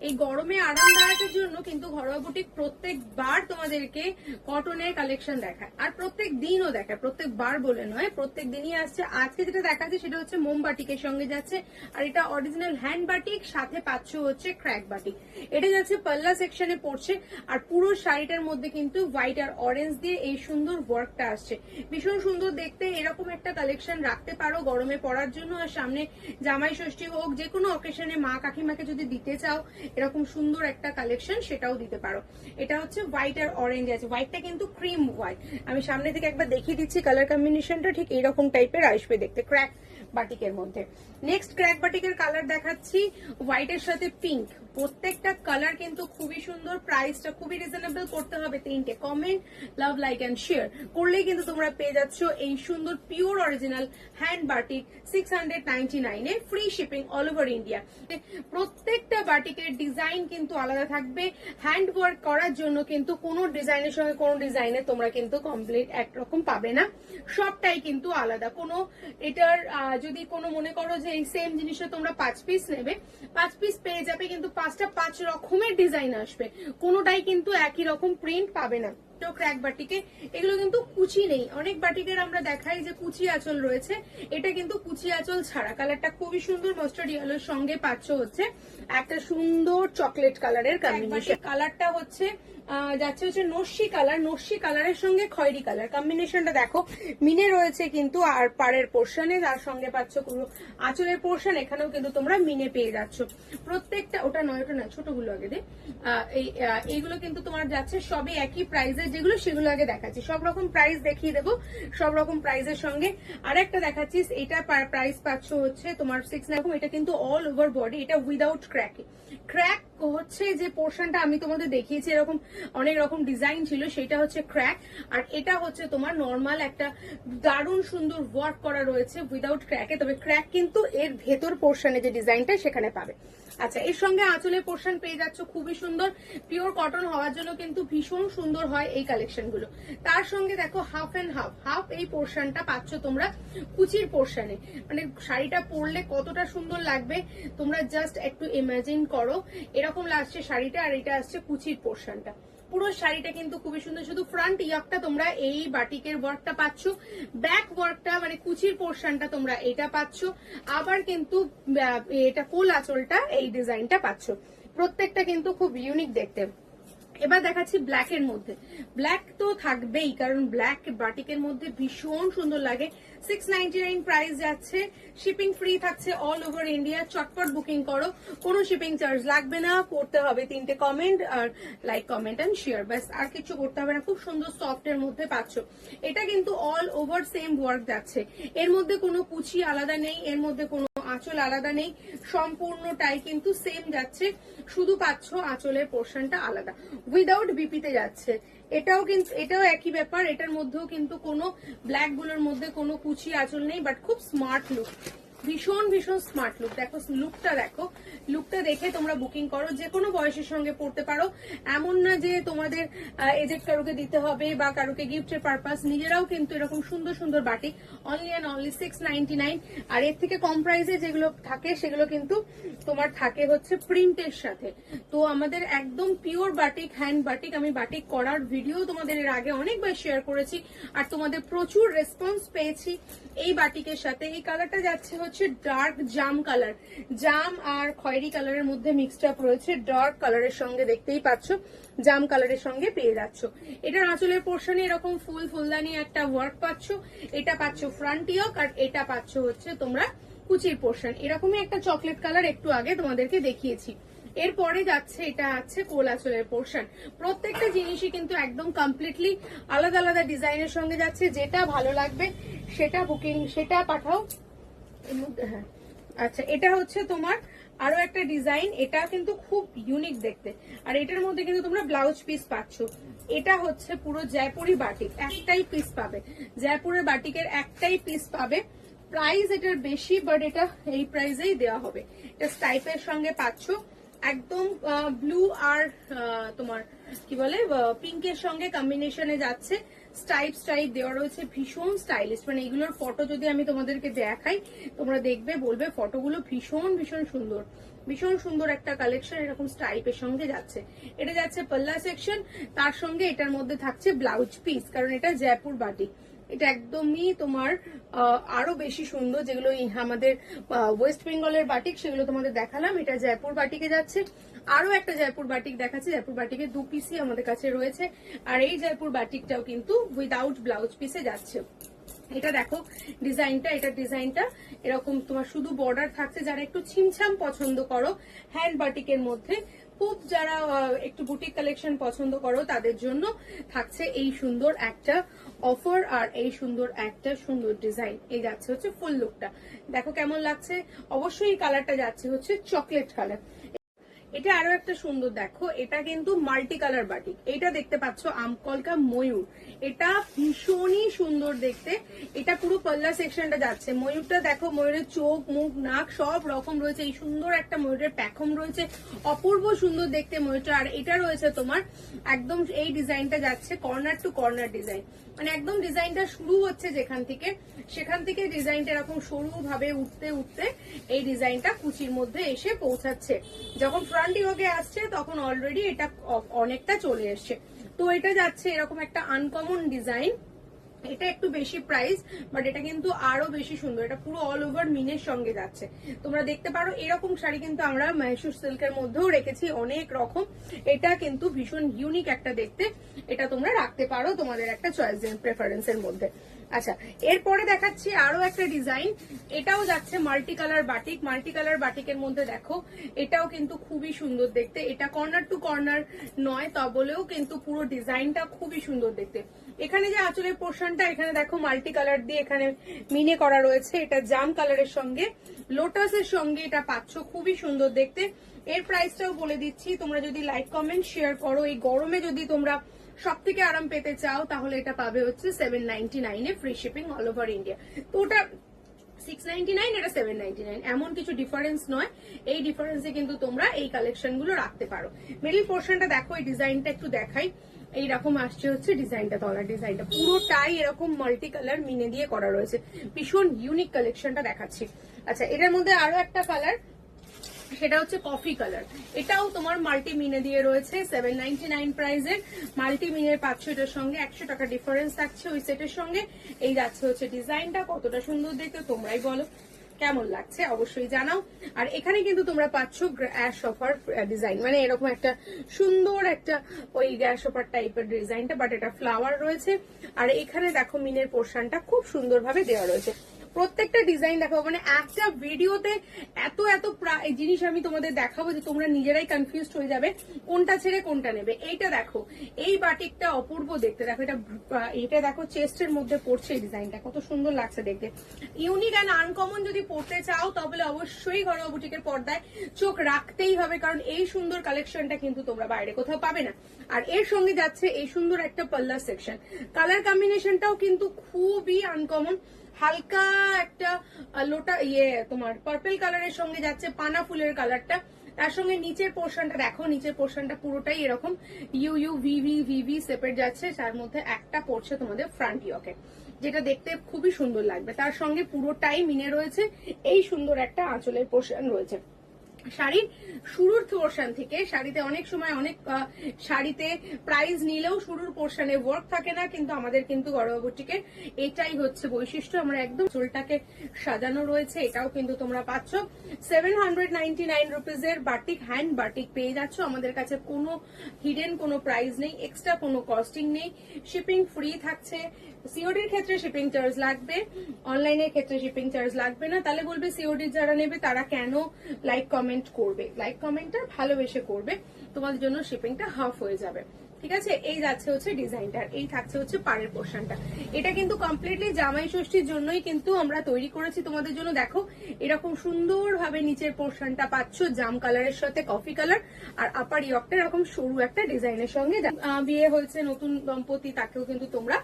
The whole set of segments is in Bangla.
এই গরমে আরামদায়কের জন্য কিন্তু ঘরোয়া বুটিক প্রত্যেকবার তোমাদেরকে কটনের কালেকশন দেখায়, আর প্রত্যেক দিনও দেখায়, প্রত্যেকবার বলে নয়, প্রত্যেক দিনই আসছে। আজকে যেটা দেখাচ্ছে সেটা হচ্ছে মোম বাটিকের সঙ্গে যাচ্ছে, আর এটা অরিজিনাল হ্যান্ড বাটিক, সাথে পাচ্ছ হচ্ছে ক্র্যাক বাটিক। এটা যাচ্ছে পাল্লা সেকশনে পড়ছে, আর পুরো শাড়িটার মধ্যে কিন্তু হোয়াইট আর অরেঞ্জ দিয়ে এই সুন্দর ওয়ার্কটা আসছে, ভীষণ সুন্দর দেখতে। এরকম একটা কালেকশন রাখতে পারো গরমে পরার জন্য, আর সামনে জামাই ষষ্ঠী হোক, যে কোনো অকেশনে মা কাকিমাকে যদি দিতে চাও এরকম সুন্দর একটা কালেকশন, সেটাও দিতে পারো। এটা হচ্ছে হোয়াইট আর অরেঞ্জ আছে, হোয়াইটটা কিন্তু ক্রিম হোয়াইট। আমি সামনে থেকে একবার দেখিয়ে দিচ্ছি, কালার কম্বিনেশনটা ঠিক এইরকম টাইপের আসবে দেখতে ক্র্যাক বাটিকের মধ্যে। নেক্সট ক্র্যাক বাটিকের কালার দেখাচ্ছি, হোয়াইটের সাথে পিঙ্ক। প্রত্যেকটা কালার কিন্তু খুবই সুন্দর, প্রাইসটা খুবই রিজনেবল। করতে হবে 3টে comment, love, like and share করলেই কিন্তু তোমরা পেয়ে যাচ্ছ এই সুন্দর পিওর অরিজিনাল হ্যান্ড বাটিক 699 এ, free shipping all over India. প্রত্যেকটা বাটিকের ডিজাইন কিন্তু আলাদা থাকবে, হ্যান্ড ওয়ার্ক করার জন্য কিন্তু কোনো ডিজাইনের সঙ্গে কোনো ডিজাইনে তোমরা কিন্তু কমপ্লিট একরকম পাবে না, সবটাই কিন্তু আলাদা। কোনো এটার যদি কোনো মনে করো যে এই সেম জিনিসটা তোমরা 5 পিস নেবে, 5 পিস পেয়ে যাবে, কিন্তু 5টা 5 রকমের ডিজাইন আসবে, কোনোটাই কিন্তু একই রকম প্রিন্ট পাবে না। ক্র্যাক বাটিকে এগুলো কিন্তু কুচি নেই, অনেক বাটিকের আমরা দেখাই যে কুচি আঁচল রয়েছে, এটা কিন্তু কুচি আঁচল ছাড়া। কালারটা খুবই সুন্দর, মাস্টার্ড ইয়েলোর সঙ্গে পাচ্ছ হচ্ছে একটা সুন্দর চকলেট কালারের কম্বিনেশন। কালারটা হচ্ছে যাচ্ছে হচ্ছে নস্যি কালার, নস্যি কালারের সঙ্গে খয়েরি কালার, কম্বিনেশনটা দেখো। মিনে রয়েছে কিন্তু আর পাড়ের পোর্শনে, তার সঙ্গে পাচ্ছ পুরো আঁচলের পোর্শন, এখানেও কিন্তু তোমরা মিনে পেয়ে যাচ্ছ। প্রত্যেকটা ওটা নয়, ওটা না, ছোটগুলো আগে দে। এইগুলো কিন্তু তোমার যাচ্ছে সবই একই প্রাইসের, যেগুলো সেগুলো আগে দেখাচ্ছি, সব রকম প্রাইস দেখিয়ে দেবো, সব রকম প্রাইসের সঙ্গে। আর একটা দেখাচ্ছি, এটা প্রাইস পাচ্ছ হচ্ছে তোমার 6 রকম। এটা কিন্তু অল ওভার বডি, এটা উইদাউট ক্র্যাক। ক্র্যাক হচ্ছে যে পোর্শনটা আমি তোমাদের দেখিয়েছি, এরকম অনেক রকম ডিজাইন ছিল, সেটা হচ্ছে ক্র্যাক। আর এটা হচ্ছে তোমার নর্মাল একটা দারুণ সুন্দর ওয়ার্ক করা রয়েছে উইদাউট ক্র্যাকে, তবে ক্র্যাক কিন্তু এর ভেতর পোর্শনে যে ডিজাইনটা সেখানে পাবে। আচ্ছা, এর সঙ্গে আঁচলের পোর্শন পেয়ে যাচ্ছ খুবই সুন্দর, পিওর কটন হওয়ার জন্য কিন্তু ভীষণ সুন্দর হয় এই কালেকশন গুলো। তার সঙ্গে দেখো হাফ এন্ড হাফ, হাফ এই পোর্শনটা পাচ্ছ তোমরা কুচির পোর্শনে, মানে শাড়িটা পরলে কতটা সুন্দর লাগবে তোমরা জাস্ট একটু ইমাজিন করো। এরকম লাগছে শাড়িটা, আর এটা আসছে কুচির পোর্শনটা। পুরো শাড়িটা কিন্তু খুবই সুন্দর, শুধু ফ্রন্ট ইয়াকটা তোমরা এই বাটিকের ওয়ার্কটা পাচ্ছ, ব্যাক ওয়ার্কটা মানে কুচির পোর্শনটা তোমরা এটা পাচ্ছ, আবার কিন্তু এটা কোল আঁচলটা এই ডিজাইনটা পাচ্ছ। প্রত্যেকটা কিন্তু খুব ইউনিক দেখতে। এবার দেখাচ্ছি ব্ল্যাক এর মধ্যে। ব্ল্যাক তো থাকবেই, কারণ ব্ল্যাক বাটিকের মধ্যে ভীষণ সুন্দর লাগে। 699 প্রাইস যাচ্ছে, শিপিং ফ্রি থাকছে অল ওভার ইন্ডিয়া। চটপট বুকিং করো, কোনো শিপিং চার্জ লাগবে না। করতে হবে 3টে কমেন্ট আর লাইক, কমেন্ট এন্ড শেয়ার, ব্যাস, আর কিছু করতে হবে না। খুব সুন্দর সফট এর মধ্যে পাচ্ছ। এটা কিন্তু অল ওভার সেম ওয়ার্ক যাচ্ছে, এর মধ্যে কোনো কুচি আলাদা নেই, এর মধ্যে কোনো আঁচল আলাদা নেই, সম্পূর্ণটাই কিন্তু সেম যাচ্ছে, শুধু পাচ্ছ আঁচলের পোর্শনটা আলাদা, উইদাউট বিপিতে যাচ্ছে। এটাও কিন্তু এটাও একই ব্যাপার, এটার মধ্যেও কিন্তু কোনো ব্ল্যাক গুলোর মধ্যে কোনো কুচি আঁচল নেই, বাট খুব স্মার্ট লুক, ভীষণ ভীষণ স্মার্ট লুক। দেখো লুকটা, দেখো লুকটা দেখে তোমরা বুকিং করো, যে কোনো বয়সের সঙ্গে পড়তে পারো। এমন না যে তোমাদের এজেড কারোকে দিতে হবে বা কারোকে গিফটের পারপাস, নিজেরাও কিন্তু এরকম সুন্দর সুন্দর বাটিক অনলি অ্যান্ড অনলি 699। আর এর থেকে কম প্রাইসে যেগুলো থাকে সেগুলো কিন্তু তোমার থাকে হচ্ছে প্রিন্টের সাথে। তো আমাদের একদম পিওর বাটিক, হ্যান্ড বাটিক, আমি বাটিক করার ভিডিও তোমাদের এর আগে অনেকবার শেয়ার করেছি, আর তোমাদের প্রচুর রেসপন্স পেয়েছি এই বাটিকের সাথে। এই কালারটা যাচ্ছে হচ্ছে ডার্ক জাম কালার, জাম আর খয়েরি কালারের মধ্যে মিক্সড আপ রয়েছে, ডার্ক কালারের সঙ্গে দেখতেই পাচ্ছ জাম কালারের সঙ্গে পেয়ে যাচ্ছ। এটার আঁচলের পোর্শনে এরকম ফুলদানি একটা ওয়ার্ক পাচ্ছ, এটা পাচ্ছ ফ্রন্ট ইয়ক, আর এটা পাচ্ছ হচ্ছে তোমরা কুচির পোর্শন। এরকমই একটা চকলেট কালার একটু আগে তোমাদেরকে দেখিয়েছি। এরপরে যাচ্ছে এটা আছে কোল আঁচলের পোর্শন। প্রত্যেকটা জিনিসই কিন্তু একদম কমপ্লিটলি আলাদা আলাদা ডিজাইনের সঙ্গে যাচ্ছে, যেটা ভালো লাগবে সেটা বুকিং, সেটা পাঠাও। হ্যাঁ, আচ্ছা, এটা হচ্ছে তোমার আরো একটা ডিজাইন, এটা কিন্তু খুব ইউনিক দেখতে, আর এটার মধ্যে কিন্তু তোমরা ব্লাউজ পিস পাচ্ছ। এটা হচ্ছে পুরো জয়পুরি বাটিক, একটাই পিস পাবে, জয়পুরের বাটিকের একটাই পিস পাবে। প্রাইস এটার বেশি, বাট এটা এই প্রাইসেই দেওয়া হবে। এটা স্টাইপের সঙ্গে পাচ্ছ, একদম ব্লু আর তোমার কি বলে পিঙ্কের সঙ্গে কম্বিনেশনে যাচ্ছে, স্টাইপ দেওয়া রয়েছে, ভীষণ স্টাইলিশ। মানে এগুলোর ফটো যদি আমি তোমাদেরকে দেখাই তোমরা দেখবে, বলবে ফটোগুলো ভীষণ ভীষণ সুন্দর। ভীষণ সুন্দর একটা কালেকশন, এরকম স্ট্রাইপের সঙ্গে যাচ্ছে। এটা যাচ্ছে পাল্লা সেকশন, তার সঙ্গে এটার মধ্যে থাকছে ব্লাউজ পিস, কারণ এটা জয়পুর বাটিক। এটা একদমই তোমার আরো বেশি সুন্দর, যেগুলো আমাদের ওয়েস্ট বেঙ্গলের বাটিক সেগুলো তোমাদের দেখালাম, এটা জয়পুর বাটিকে যাচ্ছে। আরো একটা জয়পুর বাটিক দেখাচ্ছে, জয়পুর বাটিকের 2 পিসই আমাদের কাছে রয়েছে, আর এই জয়পুর বাটিকটাও কিন্তু উইদাউট ব্লাউজ পিসে যাচ্ছে। এটা দেখো ডিজাইনটা, এটা ডিজাইনটা এরকম তোমার শুধু বর্ডার থাকছে। যারা একটু ছিমছাম পছন্দ করো হ্যান্ড বাটিকের মধ্যে, খুব যারা একটু বুটিক কালেকশন পছন্দ করো, তাদের জন্য থাকছে এই সুন্দর একটা অফার আর এই সুন্দর একটা সুন্দর ডিজাইন। এই যাচ্ছে হচ্ছে ফুল লুকটা, দেখো কেমন লাগছে। অবশ্যই এই কালারটা যাচ্ছে হচ্ছে চকলেট কালার। এটা আরো একটা সুন্দর, দেখো এটা কিন্তু মাল্টি কালার বাটিক। এটা দেখতে পাচ্ছ আমকলকা ময়ূর, এটা ভীষণই সুন্দর দেখতে। এটা পুরো পাল্লা সেকশনটা যাচ্ছে। ময়ূরটা দেখো, ময়ূরের চোখ মুখ নাক সব রকম রয়েছে। এই সুন্দর একটা ময়ূরের প্যাখম রয়েছে, অপূর্ব সুন্দর দেখতে ময়ূরটা। আর এটা রয়েছে তোমার একদম এই ডিজাইনটা যাচ্ছে কর্নার টু কর্নার ডিজাইন, মানে একদম ডিজাইনটা শুরু হচ্ছে যেখান থেকে, সেখান থেকে ডিজাইনটা এরকম সরু ভাবে উঠতে উঠতে এই ডিজাইনটা কুচির মধ্যে এসে পৌঁছাচ্ছে। যখন ফ্রন্ট ইয়োগে আসছে তখন অলরেডি এটা অনেকটা চলে এসছে। তো এটা যাচ্ছে এরকম একটা আনকমন ডিজাইন। এটা একটু বেশি প্রাইস, বাট এটা কিন্তু আরো বেশি সুন্দর। এটা পুরো অল ওভার মিনের সঙ্গে যাচ্ছে। তোমরা দেখতে পারো এরকম শাড়ি কিন্তু আমরা মহীশূর সিল্কের মধ্যেও রেখেছি অনেক রকম। এটা কিন্তু ভীষণ ইউনিক একটা দেখতে, এটা তোমরা রাখতে পারো তোমাদের একটা চয়েস প্রেফারেন্সের মধ্যে। আচ্ছা, এরপরে দেখাচ্ছি আরো একটা ডিজাইন। এটাও যাচ্ছে multi colour batik. Multi colour বাটিকের মধ্যে দেখো এটাও কিন্তু খুবই সুন্দর দেখতে। এটা কর্নার টু কর্নার নয়, তা বলেও কিন্তু পুরো ডিজাইনটা খুবই সুন্দর দেখতে। এখানে যে আঁচলের পোর্শনটা, এখানে দেখো মাল্টি কালার দিয়ে এখানে মিনে করা রয়েছে। এটা জাম কালারের সঙ্গে লোটাসের সঙ্গে এটা পাচ্ছ, খুবই সুন্দর দেখতে। এর প্রাইসটাও বলে দিচ্ছি, তোমরা যদি লাইক কমেন্ট শেয়ার করো, এই গরমে যদি তোমরা সব থেকে আরাম পেতে চাও তাহলে এটা পাবে হচ্ছে 799 এ, free shipping all over India. তো ওটা 699, এটা 799, এমন কিছু ডিফারেন্স নয়। এই ডিফারেন্সে কিন্তু তোমরা এই কালেকশন গুলো রাখতে পারো। মিডল পোর্শনটা দেখো, এই ডিজাইনটা একটু দেখাই। এইরকম আসছে হচ্ছে ডিজাইনটা, তলার ডিজাইনটা পুরোটাই এরকম মাল্টি কালার মিনে দিয়ে করা রয়েছে। ভীষণ ইউনিক কালেকশনটা দেখাচ্ছি। আচ্ছা, এটার মধ্যে আরো একটা কালার, সেটা হচ্ছে কফি কালার। এটাও তোমার মাল্টি মিনে দিয়ে রয়েছে 799 প্রাইসের। মাল্টি মিনের পাচ্ছ এটার সঙ্গে, 100 টাকা ডিফারেন্স থাকছে ওই সেটের সঙ্গে। এই যাচ্ছে হচ্ছে ডিজাইনটা, কতটা সুন্দর দেখতে তোমরাই বলো কেমন লাগছে অবশ্যই জানাও। আর এখানে কিন্তু তোমরা পাচ্ছ গ্যাস অফার ডিজাইন, মানে এরকম একটা সুন্দর একটা ওই গ্যাস অফার টাইপের ডিজাইনটা, বাট এটা ফ্লাওয়ার রয়েছে। আর এখানে দেখো মিনের পোর্শনটা খুব সুন্দরভাবে দেওয়া রয়েছে। প্রত্যেকটা ডিজাইন দেখাবো, মানে একটা ভিডিওতে এত এত জিনিস আমি তোমাদের দেখাবো যে তোমরা নিজেরাই কনফিউজ হয়ে যাবে কোনটা ছেড়ে কোনটা নেবে। এইটা দেখো, এই বাটিকটা অপূর্ব দেখতে। দেখো এটা দেখো চেস্টের মধ্যে পড়ছে, এই ডিজাইনটা কত সুন্দর লাগছে দেখতে। ইউনিক অ্যান্ড আনকমন যদি পড়তে চাও তাহলে অবশ্যই ঘরোয়া বুটিকের পর্দায় চোখ রাখতেই হবে, কারণ এই সুন্দর কালেকশনটা কিন্তু তোমরা বাইরে কোথাও পাবে না। আর এর সঙ্গে যাচ্ছে এই সুন্দর একটা পাল্লা সেকশন। কালার কম্বিনেশনটাও কিন্তু খুবই আনকমন, হালকা একটা লোটা তোমার পার্পল কালারের সঙ্গে যাচ্ছে পানা ফুলের কালারটা। তার সঙ্গে নিচের পোর্শনটা দেখো, নিচের পোর্শনটা পুরোটাই এরকম ইউ ভিভি সেপারেট যাচ্ছে, তার মধ্যে একটা পড়ছে তোমাদের ফ্রন্ট ইয়কে, যেটা দেখতে খুবই সুন্দর লাগবে। তার সঙ্গে পুরোটাই মিনে রয়েছে এই সুন্দর একটা আঁচলের পোর্শন রয়েছে। শাড়ির শুরুর পোর্শন থেকে, শাড়িতে অনেক সময় অনেক শাড়িতে প্রাইস নিলেও শুরুর পোর্শনে ওয়ার্ক থাকে না, কিন্তু আমাদের কিন্তু ঘরোয়া বুটিকের এটাই হচ্ছে বৈশিষ্ট্য। আমরা একদম চুলটাকে সাজানো রয়েছে, এটাও কিন্তু তোমরা পাচ্ছ 799 রুপিজের বাটিক, হ্যান্ড বাটিক পেয়ে যাচ্ছ। আমাদের কাছে কোনো হিডেন কোনো প্রাইস নেই, এক্সট্রা কোনো কস্টিং নেই, শিপিং ফ্রি থাকছে। সিওডির ক্ষেত্রে শিপিং চার্জ লাগবে, অনলাইনের ক্ষেত্রে শিপিং চার্জ লাগবে না। তাহলে বলবে সিওডি যারা নেবে তারা কেন লাইক কমেন্ট করবে, লাইক কমেন্টটা ভালোবেসে করবে, তোমাদের জন্য শিপিংটা হাফ হয়ে যাবে। ঠিক আছে, এই যাচ্ছে হচ্ছে ডিজাইনটা, এই থাকছে হচ্ছে পাড়ের পোর্শনটা। এটা কিন্তু কমপ্লিটলি জামাই ষষ্ঠীর জন্যই কিন্তু আমরা তৈরি করেছি তোমাদের জন্য। দেখো এরকম সুন্দরভাবে নিচের পোর্শনটা পাচ্ছ জাম কালারের সাথে কফি কালার, আর আপার ইয়কটা এরকম সরু একটা ডিজাইনের সঙ্গে। বিয়ে হয়েছে নতুন দম্পতি, তাকেও কিন্তু তোমরা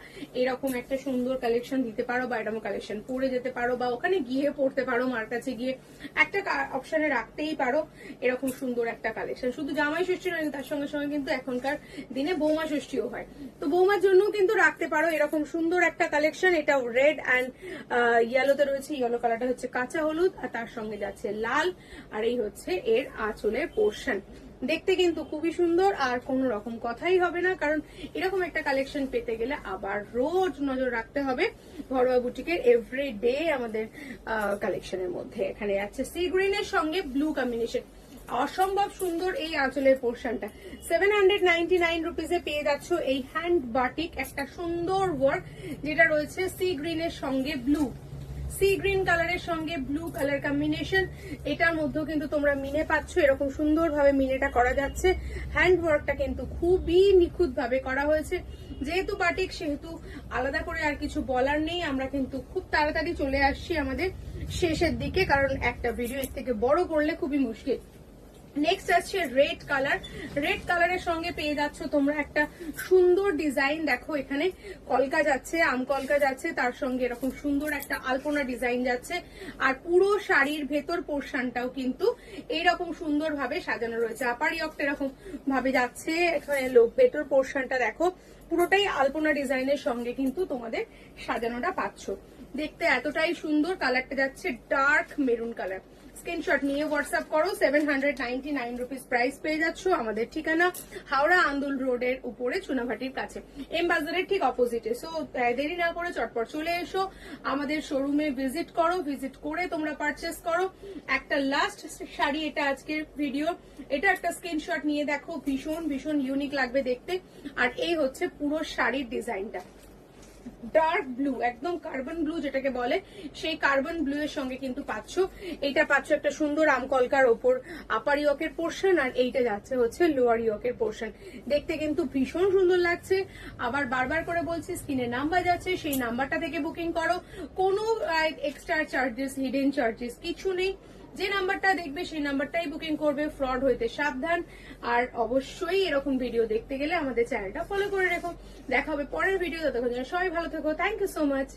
এরকম একটা সুন্দর কালেকশন দিতে পারো, বা এরকম কালেকশন পরে যেতে পারো, বা ওখানে গিয়ে পড়তে পারো, মার কাছে গিয়ে একটা অপশনে রাখতেই পারো এরকম সুন্দর একটা কালেকশন। শুধু জামাই ষষ্ঠী নয়, তার সঙ্গে সঙ্গে কিন্তু এখনকার দিনে দিনে বৌমা ষষ্ঠীও হয়, তো বৌমার জন্য কিন্তু রাখতে পারো এরকম সুন্দর একটা কালেকশন। এটাও রেড অ্যান্ড ইয়েলোতে রয়েছে, ইয়েলো কালারটা হচ্ছে কাঁচা হলুদ আর তার সঙ্গে যাচ্ছে লাল, আর এই হচ্ছে এর আঁচলের পোর্শন। দেখতে কিন্তু খুবই সুন্দর আর কোনো রকম কথাই হবে না, কারণ এরকম একটা কালেকশন পেতে গেলে আবার রোজ নজর রাখতে হবে ঘরোয়া বুটিকের এভরিডে আমাদের কালেকশনের মধ্যে। এখানে আছে সি গ্রিনের সঙ্গে ব্লু কম্বিনেশন, অসম্ভব সুন্দর এই আঁচলের পোর্শনটা। 799 রুপিসে পেয়ে যাচ্ছ এই হ্যান্ড বাটিক একটা সুন্দর ওয়ার্ক, যেটা রয়েছে সি গ্রিনের সঙ্গে ব্লু, সি গ্রিন কালারের সঙ্গে ব্লু কালার কম্বিনেশন। এটার মধ্যেও কিন্তু তোমরা মিনে পাচ্ছ, এরকম সুন্দরভাবে মিনেটা করা যাচ্ছে। হ্যান্ড ওয়ার্কটা কিন্তু খুবই নিখুঁত ভাবে করা হয়েছে। যেহেতু বাটিক সেহেতু আলাদা করে আর কিছু বলার নেই। আমরা কিন্তু খুব তাড়াতাড়ি চলে আসছি আমাদের শেষের দিকে, কারণ একটা ভিডিও এর থেকে বড় করলে খুবই মুশকিল। নেক্সট আসছে রেড কালার, রেড কালারের সঙ্গে পেয়ে যাচ্ছ তোমরা একটা সুন্দর ডিজাইন। দেখো এখানে কলকা যাচ্ছে, আম কলকা যাচ্ছে, তার সঙ্গে এরকম সুন্দর একটা আলপনা ডিজাইন যাচ্ছে, আর পুরো শাড়ির ভেতর পোর্শনটাও কিন্তু এইরকম সুন্দর ভাবে সাজানো রয়েছে। আপার ইয়কটা এরকম ভাবে যাচ্ছে, এখানে ভেতর পোর্শনটা দেখো পুরোটাই আলপনা ডিজাইনের সঙ্গে কিন্তু তোমাদের সাজানোটা পাচ্ছ। দেখতে এতটাই সুন্দর, কালারটা যাচ্ছে ডার্ক মেরুন কালার। স্ক্রিনশট নিয়ে হোয়াটসঅ্যাপ করো। 799 রুপিস প্রাইস পেয়ে যাচ্ছ। আমাদের ঠিকানা হাওড়া আন্দুল রোডের উপরে চুনাভাটির কাছে, এম বাজারের ঠিক অপোজিটে। সো দেরি না করে চটপট চলে এসো, আমাদের শোরুমে ভিজিট করো, ভিজিট করে তোমরা পারচেস করো। একটা লাস্ট শাড়ি, এটা আজকের ভিডিও, এটা একটা স্ক্রিনশট নিয়ে দেখো, ভীষণ ভীষণ ইউনিক লাগবে দেখতে। আর এই হচ্ছে পুরো শাড়ির ডিজাইনটা, ডার্ক ব্লু, একদম কার্বন ব্লু যেটাকে বলে, সেই কার্বন ব্লু এর সঙ্গে কিন্তু পাচ্ছ। এইটা পাচ্ছ একটা সুন্দর আমকলকার ওপর আপার ইয়কের পোর্শন, আর এইটা যাচ্ছে হচ্ছে লোয়ার ইয়কের পোর্শন। দেখতে কিন্তু ভীষণ সুন্দর লাগছে। আবার বারবার করে বলছি, স্ক্রিনে নাম্বার যাচ্ছে, সেই নাম্বারটা থেকে বুকিং করো। কোনো এক্সট্রা চার্জেস, হিডেন চার্জেস কিছু নেই। যে নাম্বারটা দেখবে সেই নাম্বারটাই বুকিং করবে, ফ্রড হইতে সাবধান। আর অবশ্যই এরকম ভিডিও দেখতে গেলে আমাদের চ্যানেলটা ফলো করে রেখো। দেখা হবে পরের ভিডিও, ততক্ষণ সবাই ভালো থেকো। Thank you so much.